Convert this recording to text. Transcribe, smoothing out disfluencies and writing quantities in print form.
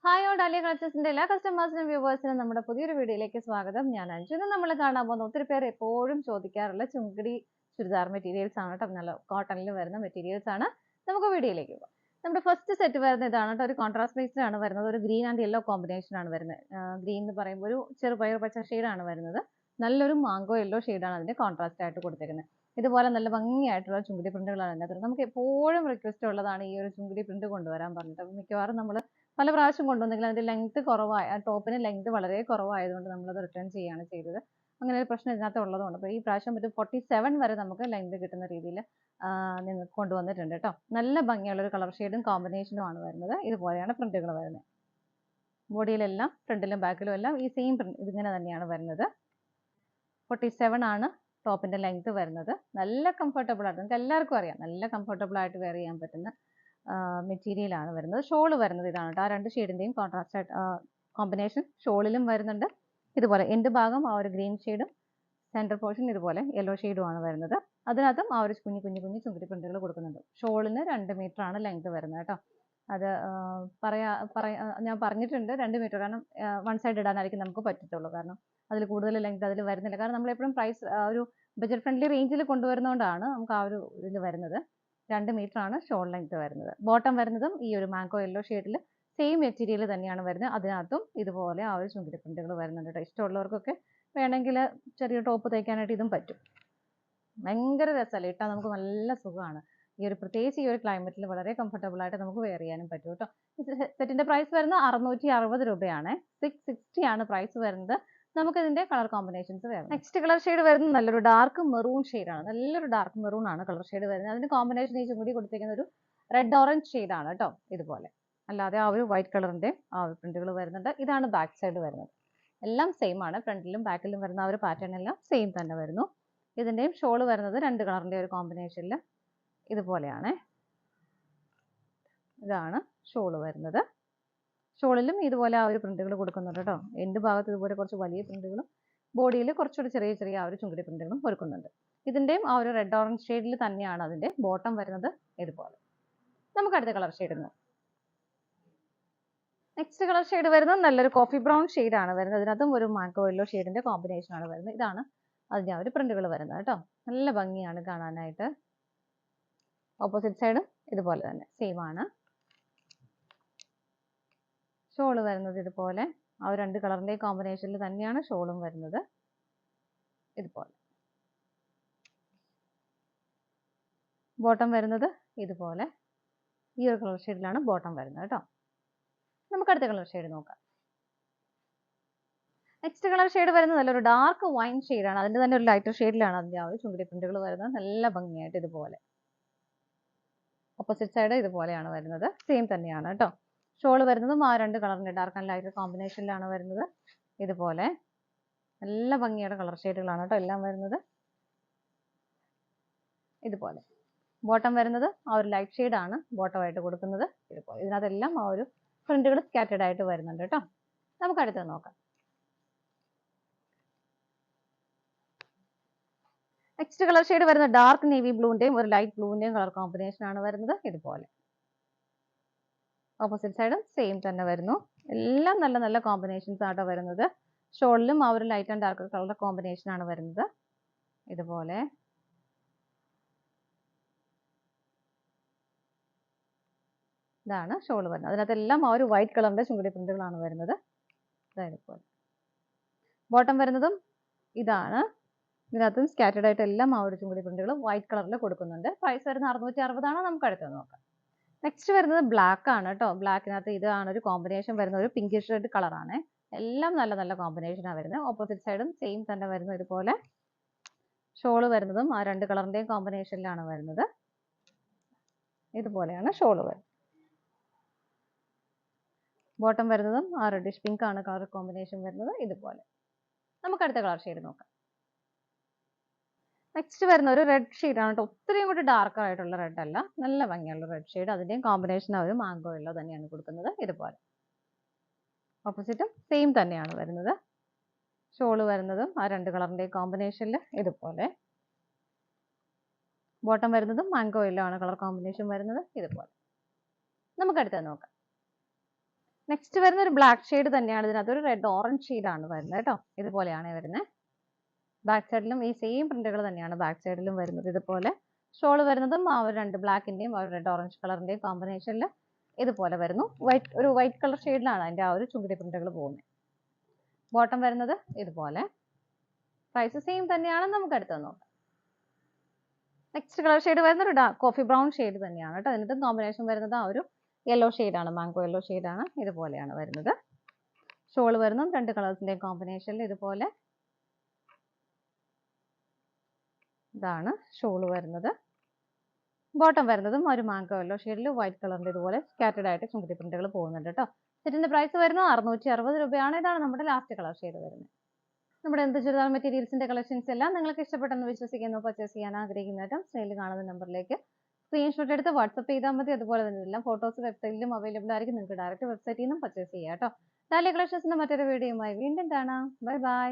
Hi all dahlia കളക്ഷൻസിന്റെ എല്ലാ കസ്റ്റമേഴ്സിനും വ്യൂവേഴ്സിനും നമ്മുടെ പുതിയൊരു വീഡിയോയിലേക്ക് സ്വാഗതം. ഞാൻ അഞ്ജു. ഇന്ന് നമ്മൾ കാണാൻ പോകുന്ന ഒത്തിരി പേർ എപ്പോഴും ചോദിക്കാറുള്ള ചുങ്കടി ചുരിദാർ മെറ്റീരിയൽസ് ആണ് കേട്ടോ. നല്ല കോട്ടണിൽ വരുന്ന മെറ്റീരിയൽസ് ആണ്. നമുക്ക് വീഡിയോയിലേക്ക് പോകാം. നമ്മുടെ ഫസ്റ്റ് സെറ്റ് വരുന്നത് ഇതാണ് കേട്ടോ. ഒരു കോൺട്രാസ്റ്റ് ബേസ്ഡ് ആണ് വരുന്നത്. ഒരു ഗ്രീൻ ആൻഡ് യെല്ലോ കോമ്പിനേഷൻ ആണ് വരുന്നത്. ഗ്രീൻ എന്ന് പറയുമ്പോൾ ഒരു ചെറുപയർ പച്ച ഷെയ്ഡാണ് വരുന്നത്. നല്ലൊരു മാംഗോ യെല്ലോ ഷെയ്ഡാണ് അതിന്റെ കോൺട്രാസ്റ്റ് ആയിട്ട് കൊടുത്തിരിക്കുന്നത്. ഇതുപോലെ നല്ല ഭംഗിയായിട്ടുള്ള ചുങ്കടി പ്രിന്റുകളാണ് അതിനകത്ത്. നമുക്ക് എപ്പോഴും റിക്വസ്റ്റ് ഉള്ളതാണ് ഈ ഒരു ചുങ്കടി പ്രിന്റ് കൊണ്ടുവരാൻ പറഞ്ഞിട്ട്. മിക്കവാറും നമ്മൾ പല പ്രാവശ്യം കൊണ്ടുവന്നെങ്കിലും അതിന്റെ ലെങ്ത് കുറവായ ടോപ്പിന് ലെങ്ത് വളരെ കുറവായതുകൊണ്ട് നമ്മളത് റിട്ടേൺ ചെയ്യുകയാണ് ചെയ്തത്. അങ്ങനെ ഒരു പ്രശ്നം ഇതിനകത്ത് ഉള്ളതുകൊണ്ട് അപ്പോൾ ഈ പ്രാവശ്യം ഒരു 47 വരെ നമുക്ക് ലെങ്ത് കിട്ടുന്ന രീതിയിൽ നിങ്ങൾക്ക് കൊണ്ടുവന്നിട്ടുണ്ട് കേട്ടോ. നല്ല ഭംഗിയുള്ള ഒരു കളർ ഷെയ്ഡും കോമ്പിനേഷനും ആണ് വരുന്നത്. ഇതുപോലെയാണ് പ്രിന്റുകൾ വരുന്നത്. ബോഡിയിലെല്ലാം ഫ്രണ്ടിലും ബാക്കിലും എല്ലാം ഈ സെയിം പ്രിന്റ് ഇതിങ്ങനെ തന്നെയാണ് വരുന്നത്. 47 ആണ് ടോപ്പിന്റെ ലെങ്ത് വരുന്നത്. നല്ല കംഫർട്ടബിൾ ആയിട്ട് നിങ്ങൾക്ക് എല്ലാവർക്കും അറിയാം നല്ല കംഫർട്ടബിൾ ആയിട്ട് വെയർ ചെയ്യാൻ പറ്റുന്ന മെറ്റീരിയൽ ആണ് വരുന്നത്. ഷോൾ വരുന്നത് ഇതാണ് കേട്ടോ. ആ രണ്ട് ഷെയ്ഡിന്റെയും കോൺട്രാസ്റ്റ് ആയിട്ട് കോമ്പിനേഷൻ ഷോളിലും വരുന്നുണ്ട്. ഇതുപോലെ എൻഡ് ഭാഗം ആ ഒരു ഗ്രീൻ ഷെയ്ഡും സെൻറ്റർ പോർഷൻ ഇതുപോലെ യെല്ലോ ഷെയ്ഡും ആണ് വരുന്നത്. അതിനകത്തും ആ ഒരു കുഞ്ഞു ചുങ്കടി പ്രിന്റുകൾ കൊടുക്കുന്നുണ്ട്. ഷോളിന് 2 മീറ്റർ ആണ് ലെങ്ത് വരുന്നത് കേട്ടോ. അത് ഞാൻ പറഞ്ഞിട്ടുണ്ട് 2 മീറ്റർ, കാരണം വൺ സൈഡ് ഇടാനായിരിക്കും നമുക്ക് പറ്റത്തുള്ളൂ. കാരണം അതിൽ കൂടുതൽ ലെങ്ത് അതിൽ വരുന്നില്ല. കാരണം നമ്മൾ എപ്പോഴും പ്രൈസ് ഒരു ബഡ്ജറ്റ് ഫ്രണ്ട്ലി റേഞ്ചിൽ കൊണ്ടുവരുന്നതുകൊണ്ടാണ് നമുക്ക് ആ ഒരു ഇതിൽ വരുന്നത്. 2 മീറ്റർ ആണ് ഷോൾ ലെങ്ത് വരുന്നത്. ബോട്ടം വരുന്നതും ഈ ഒരു മാംഗോ യെല്ലോ ഷെയ്ഡിൽ സെയിം മെറ്റീരിയൽ തന്നെയാണ് വരുന്നത്. അതിനകത്തും ഇതുപോലെ ആ ഒരു ചുങ്കടി പ്രിന്റുകൾ വരുന്നുണ്ട് കേട്ടോ. ഇഷ്ടമുള്ളവർക്കൊക്കെ വേണമെങ്കിൽ ചെറിയ ടോപ്പ് തയ്ക്കാനായിട്ട് ഇതും പറ്റും. ഭയങ്കര രസമല്ലേ, ഇട്ടാൽ നമുക്ക് നല്ല സുഖമാണ്. ഈ ഒരു പ്രത്യേകിച്ച് ഈ ഒരു ക്ലൈമറ്റിൽ വളരെ കംഫർട്ടബിൾ ആയിട്ട് നമുക്ക് വെയർ ചെയ്യാനും പറ്റും കേട്ടോ. സെറ്റിന്റെ പ്രൈസ് വരുന്നത് 660 രൂപയാണ്. 660 ആണ് പ്രൈസ് വരുന്നത്. നമുക്ക് ഇതിന്റെ കളർ കോമ്പിനേഷൻസ് വരും. നെക്സ്റ്റ് കളർ ഷെയ്ഡ് വരുന്നത് നല്ലൊരു ഡാർക്ക് മെറൂൺ ഷെയ്ഡാണ്. നല്ലൊരു ഡാർക്ക് മെറൂൺ ആണ് കളർ ഷെയ്ഡ് വരുന്നത്. അതിന്റെ കോമ്പിനേഷൻ ഈ ചുമടി കൊടുത്തിരിക്കുന്ന ഒരു റെഡ് ഓറഞ്ച് ഷെയ്ഡാണ് കേട്ടോ. ഇതുപോലെ അല്ലാതെ ആ ഒരു വൈറ്റ് കളറിന്റെ ആ ഒരു പ്രിന്റുകൾ വരുന്നുണ്ട്. ഇതാണ് ബാക്ക് സൈഡ് വരുന്നത്. എല്ലാം സെയിം ആണ്. ഫ്രണ്ടിലും ബാക്കിലും വരുന്ന ആ ഒരു പാറ്റേൺ എല്ലാം സെയിം തന്നെ വരുന്നു. ഇതിന്റെയും ഷോള് വരുന്നത് 2 കളറിന്റെ ഒരു കോമ്പിനേഷനിൽ ഇതുപോലെയാണ്. ഇതാണ് ഷോള് വരുന്നത്. ഷോളിലും ഇതുപോലെ ആ ഒരു പ്രിന്റുകൾ കൊടുക്കുന്നുണ്ട് കേട്ടോ. എൻഡ് ഭാഗത്ത് ഇതുപോലെ കുറച്ച് വലിയ പ്രിന്റുകളും ബോഡിയിൽ കുറച്ചുകൂടി ചെറിയ ആ ഒരു ചുങ്കടി പ്രിന്റുകളും കൊടുക്കുന്നുണ്ട്. ഇതിന്റെയും ആ ഒരു റെഡ് ഓറഞ്ച് ഷെയ്ഡിൽ തന്നെയാണ് അതിന്റെ ബോട്ടം വരുന്നത്. ഇതുപോലെ നമുക്ക് അടുത്ത കളർ ഷെയ്ഡ് നോക്കാം. നെക്സ്റ്റ് കളർ ഷെയ്ഡ് വരുന്നത് നല്ലൊരു കോഫി ബ്രൗൺ ഷെയ്ഡ് ആണ് വരുന്നത്. അതിനകത്തും ഒരു മാംഗോ യെല്ലോ ഷെയ്ഡിന്റെ കോമ്പിനേഷൻ ആണ് വരുന്നത്. ഇതാണ് അതിന്റെ ആ ഒരു പ്രിന്റുകൾ വരുന്നത് കേട്ടോ. നല്ല ഭംഗിയാണ് കാണാനായിട്ട്. ഓപ്പോസിറ്റ് സൈഡും ഇതുപോലെ തന്നെ സെയിം ആണ്. ഷോള് വരുന്നത് ഇതുപോലെ ആ ഒരു 2 കളറിന്റെ കോമ്പിനേഷനിൽ തന്നെയാണ് ഷോളും വരുന്നത്. ഇതുപോലെ ബോട്ടം വരുന്നത് ഇതുപോലെ ഈ ഒരു കളർ ഷെയ്ഡിലാണ് ബോട്ടം വരുന്നത് കേട്ടോ. നമുക്ക് അടുത്ത കളർ ഷെയ്ഡ് നോക്കാം. നെക്സ്റ്റ് കളർ ഷെയ്ഡ് വരുന്നത് നല്ലൊരു ഡാർക്ക് വൈൻ ഷെയ്ഡാണ്. അതിന്റെ തന്നെ ഒരു ലൈറ്റർ ഷെയ്ഡിലാണ് അതിന്റെ ആ ഒരു ചുങ്കടി പ്രിന്റുകൾ വരുന്നത്. നല്ല ഭംഗിയായിട്ട് ഇതുപോലെ ഓപ്പോസിറ്റ് സൈഡ് ഇതുപോലെയാണ് വരുന്നത്. സെയിം തന്നെയാണ് കേട്ടോ. ഷോള് വരുന്നതും ആ 2 കളറിന്റെ ഡാർക്ക് ആൻഡ് ലൈറ്റ് കോമ്പിനേഷനിലാണ് വരുന്നത്. ഇതുപോലെ നല്ല ഭംഗിയുടെ കളർ ഷെയ്ഡുകളാണ് കേട്ടോ എല്ലാം വരുന്നത്. ഇതുപോലെ ബോട്ടം വരുന്നത് ആ ഒരു ലൈറ്റ് ഷെയ്ഡാണ് ബോട്ടമായിട്ട് കൊടുക്കുന്നത്. ഇതുപോലെ ഇതിനകത്തെല്ലാം ആ ഒരു പ്രിന്റുകൾ സ്കാറ്റേഡ് ആയിട്ട് വരുന്നുണ്ട് കേട്ടോ. നമുക്ക് അടുത്തത് നോക്കാം. നെക്സ്റ്റ് കളർ ഷെയ്ഡ് വരുന്നത് ഡാർക്ക് നേവി ബ്ലൂവിന്റെയും ഒരു ലൈറ്റ് ബ്ലൂവിന്റെയും കളർ കോമ്പിനേഷൻ ആണ് വരുന്നത്. ഇതുപോലെ ഓപ്പോസിറ്റ് സൈഡും സെയിം തന്നെ വരുന്നു. എല്ലാം നല്ല നല്ല കോമ്പിനേഷൻസ് ആട്ടോ വരുന്നത്. ഷോളിലും ആ ഒരു light and dark colour combination ആണ് വരുന്നത്. ഇതുപോലെ ഇതാണ് ഷോൾ വരുന്നത്. അതിനകത്തെല്ലാം ആ ഒരു വൈറ്റ് കളറിന്റെ ചുങ്കടി പ്രിന്റുകളാണ് വരുന്നത്. ഇതുപോലെ ബോട്ടം വരുന്നതും ഇതാണ്. ഇതിനകത്തും സ്കാറ്റേഡ് ആയിട്ട് എല്ലാം ആ ഒരു ചുങ്കടി പ്രിന്റുകൾ വൈറ്റ് കളറിൽ കൊടുക്കുന്നുണ്ട്. പ്രൈസ് വരുന്നത് 660 ആണ്. നമുക്ക് അടുത്തത് നോക്കാം. നെക്സ്റ്റ് വരുന്നത് ബ്ലാക്ക് ആണ് കേട്ടോ. ബ്ലാക്കിനകത്ത് ഇതാണ് ഒരു കോമ്പിനേഷൻ വരുന്ന ഒരു പിങ്കിഷ് റെഡ് കളറാണ്. എല്ലാം നല്ല നല്ല കോമ്പിനേഷനാണ് വരുന്നത്. ഓപ്പോസിറ്റ് സൈഡും സെയിം തന്നെ വരുന്നു. ഇതുപോലെ ഷോള് വരുന്നതും ആ 2 കളറിന്റെയും കോമ്പിനേഷനിലാണ് വരുന്നത്. ഇതുപോലെയാണ് ഷോള് വരുന്നത്. ബോട്ടം വരുന്നതും ആ റെഡിഷ് പിങ്ക് ആണ് കളർ കോമ്പിനേഷൻ വരുന്നത്. ഇതുപോലെ നമുക്ക് അടുത്ത കളർ ഷെയ്ഡ് നോക്കാം. നെക്സ്റ്റ് വരുന്ന ഒരു റെഡ് ഷെയ്ഡ് ആണ് കേട്ടോ. ഒത്തിരിയും കൂടി ഡാർക്ക് ആയിട്ടുള്ള റെഡ് അല്ല, നല്ല ഭംഗിയുള്ള റെഡ് ഷെയ്ഡ്. അതിന്റെയും കോമ്പിനേഷൻ ഒരു മാംഗോ യെല്ലോ തന്നെയാണ് കൊടുക്കുന്നത്. ഇതുപോലെ ഓപ്പോസിറ്റും സെയിം തന്നെയാണ് വരുന്നത്. ഷോള് വരുന്നതും ആ 2 കളറിന്റെയും കോമ്പിനേഷനിൽ ഇതുപോലെ. ബോട്ടം വരുന്നതും മാംഗോ യെല്ലോ ആണ് കളർ കോമ്പിനേഷൻ വരുന്നത്. ഇതുപോലെ നമുക്ക് അടുത്തത് നോക്കാം. നെക്സ്റ്റ് വരുന്ന ഒരു ബ്ലാക്ക് ഷെയ്ഡ് തന്നെയാണ്. ഇതിനകത്ത് ഒരു റെഡ് ഓറഞ്ച് ഷെയ്ഡാണ് വരുന്നത് കേട്ടോ. ഇതുപോലെയാണ് വരുന്നത്. ബാക്ക് സൈഡിലും ഈ സെയിം പ്രിന്റുകൾ തന്നെയാണ് ബാക്ക് സൈഡിലും വരുന്നത്. ഇതുപോലെ ഷോൾ വരുന്നതും ആ ഒരു രണ്ട് ബ്ലാക്കിന്റെയും ആ ഒരു റെഡ് ഓറഞ്ച് കളറിന്റെയും കോമ്പിനേഷനിൽ ഇതുപോലെ വരുന്നു. ഒരു വൈറ്റ് കളർ ഷെയ്ഡിലാണ് അതിന്റെ ആ ഒരു ചുങ്കിടി പ്രിന്റുകൾ പോകുന്നത്. ബോട്ടം വരുന്നത് ഇതുപോലെ. പ്രൈസ് സെയിം തന്നെയാണ്. നമുക്ക് അടുത്ത് നോക്കാം. നെക്സ്റ്റ് കളർ ഷെയ്ഡ് വരുന്നത് ഒരു കോഫി ബ്രൗൺ ഷെയ്ഡ് തന്നെയാണ് കേട്ടോ. അതിനകത്ത് കോമ്പിനേഷൻ വരുന്നത് ആ ഒരു യെല്ലോ ഷെയ്ഡാണ്, മാംഗോ യെല്ലോ ഷെയ്ഡാണ്. ഇതുപോലെയാണ് വരുന്നത്. ഷോൾ വരുന്നതും രണ്ട് കളേഴ്സിന്റെയും കോമ്പിനേഷനിൽ ഇതുപോലെ. ഇതാണ് ഷോൾ വരുന്നത്. ബോട്ടം വരുന്നതും ഒരു മാംഗോ യെല്ലോ ഷെയ്ഡിൽ വൈറ്റ് കളറിന്റെ ഇതുപോലെ സ്കാറ്റേഡ് ആയിട്ട് ചുങ്കിടി പ്രിന്റുകൾ പോകുന്നുണ്ട് കേട്ടോ. സെറ്റിന്റെ പ്രൈസ് വരുന്നത് 660 രൂപയാണ്. ഇതാണ് നമ്മുടെ ലാസ്റ്റ് കളർ ഷെയ്ഡ് വരുന്നത്. നമ്മുടെ എന്ത് ചുരിദാർ മെറ്റീരിയൽസിന്റെ കളക്ഷൻസ് എല്ലാം നിങ്ങൾക്ക് ഇഷ്ടപ്പെട്ടെന്ന് വിശ്വസിക്കുന്നു. പർച്ചേസ് ചെയ്യാൻ ആഗ്രഹിക്കുന്നവരും സ്ക്രീനിൽ കാണുന്ന നമ്പറിലേക്ക് സ്ക്രീൻഷോട്ട് എടുത്ത് വാട്സ്ആപ്പ് ചെയ്താൽ മതി. അതുപോലെ തന്നെ എല്ലാം ഫോട്ടോസ് വെബ്സൈറ്റിലും അവൈലബിൾ ആയിരിക്കും. നിങ്ങൾക്ക് ഡയറക്റ്റ് വെബ്സൈറ്റിൽ നിന്നും പർച്ചേസ് ചെയ്യാം കേട്ടോ. ഡാലിയ കളക്ഷൻസിന്റെ മറ്റൊരു വീഡിയോയുമായി വീണ്ടും കാണാം. Bye bye.